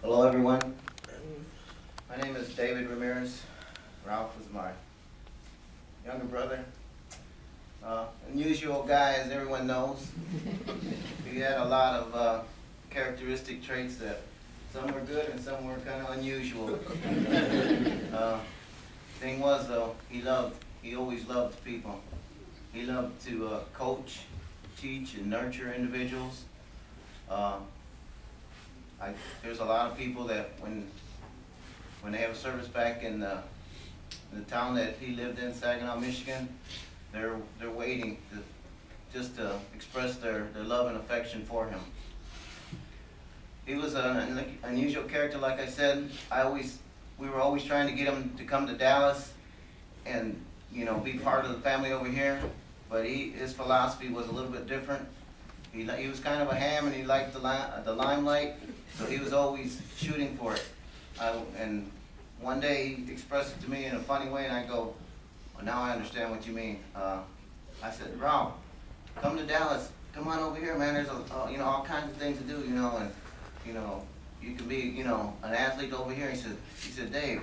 Hello everyone. My name is David Ramirez. Ralph is my younger brother. Unusual guy, as everyone knows. He had a lot of characteristic traits that some were good and some were kind of unusual. Thing was though, he always loved people. He loved to coach, teach, and nurture individuals. There's a lot of people that when they have a service back in the town that he lived in, Saginaw, Michigan, they're waiting to express their love and affection for him. He was an unusual character, like I said. We were always trying to get him to come to Dallas and be part of the family over here, but his philosophy was a little bit different. He was kind of a ham and he liked the limelight, so he was always shooting for it. And one day he expressed it to me in a funny way, and I go, well, now I understand what you mean. I said, Ralph, come to Dallas. Come on over here, man. There's all kinds of things to do, and you can be an athlete over here. He said, Dave,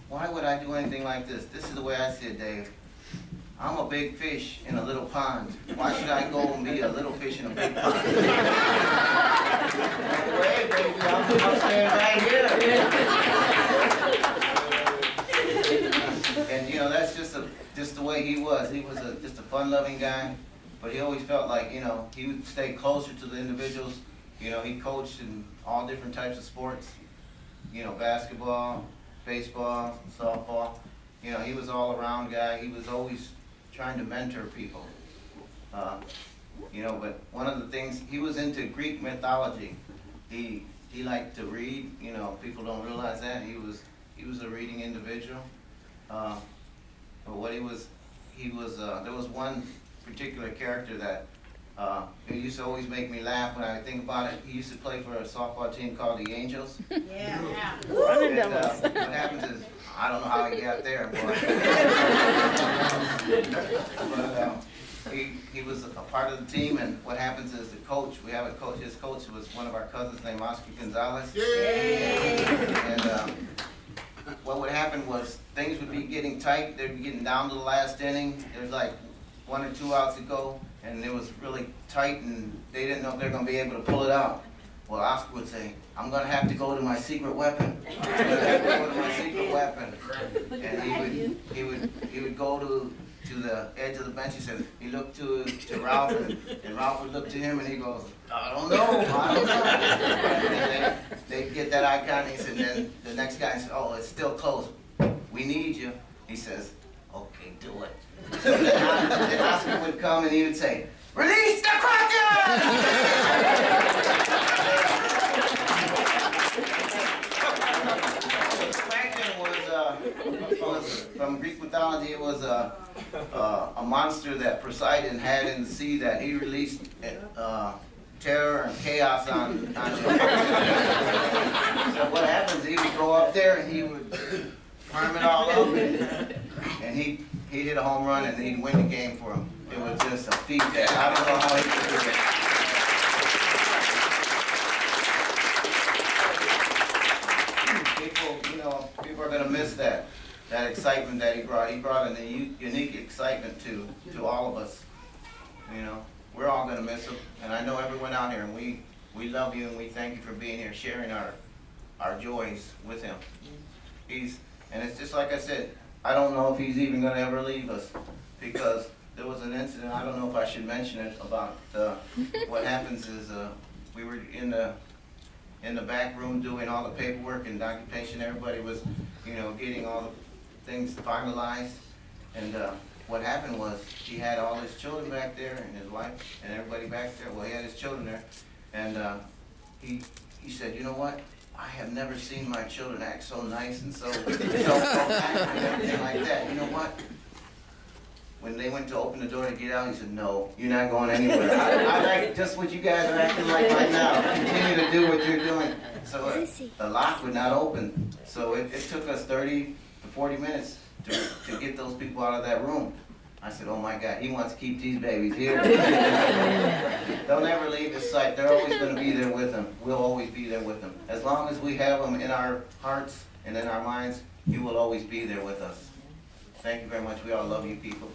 why would I do anything like this? This is the way I see it, Dave. I'm a big fish in a little pond. Why should I go and be a little fish in a big pond? No way, baby. I'm staying right here. And that's just the way he was. He was just a fun-loving guy, but he always felt like he would stay closer to the individuals. He coached in all different types of sports. Basketball, baseball, softball. He was all-around guy. He was always trying to mentor people. But one of the things, he was into Greek mythology. He liked to read. People don't realize that. He was a reading individual. But what there was one particular character that it used to always make me laugh when I think about it. He used to play for a softball team called the Angels. Yeah. And, what happens is, I don't know how he got there, but he was a part of the team, and what happens is the coach, we have a coach, his coach was one of our cousins named Oscar Gonzalez. Yay! And what would happen was things would be getting tight, they'd be getting down to the last inning, there's like 1 or 2 outs to go, and it was really tight and they didn't know if they were going to be able to pull it out. Well, Oscar would say, I'm going to have to go to my secret weapon. I'm going to have to go to my secret weapon. And he would go to the edge of the bench. He looked to Ralph, and Ralph would look to him, and he goes, I don't know. And they'd get that eye contact. He said, then the next guy said, oh, it's still close. We need you. He says, okay, do it. So then Oscar would come, and he would say, release the Kraken! From Greek mythology, it was a monster that Poseidon had in the sea that he released terror and chaos on him. So what happens, he would go up there and he would harm it all up, and he'd hit a home run and he'd win the game for him. It was just a feat that I don't know how he could do it. People are going to miss that excitement that he brought. He brought a unique excitement to all of us. We're all going to miss him, and I know everyone out here, and we love you and we thank you for being here, sharing our joys with him. And it's just like I said, I don't know if he's even going to ever leave us, because there was an incident, I don't know if I should mention it, about what happens is we were in the back room doing all the paperwork and documentation. Everybody was, getting all the things finalized. And what happened was he had all his children back there and his wife and everybody back there. Well, he had his children there. And he said, you know what? I have never seen my children act so nice and so proactive and everything like that. You know what? When they went to open the door to get out, he said, no, you're not going anywhere. I like just what you guys are acting like right now. Continue to do what you're doing. So the lock would not open. So it took us 30 to 40 minutes to get those people out of that room. I said, oh my God, he wants to keep these babies here. Don't ever leave his sight. They're always going to be there with him. We'll always be there with him. As long as we have him in our hearts and in our minds, he will always be there with us. Thank you very much. We all love you people.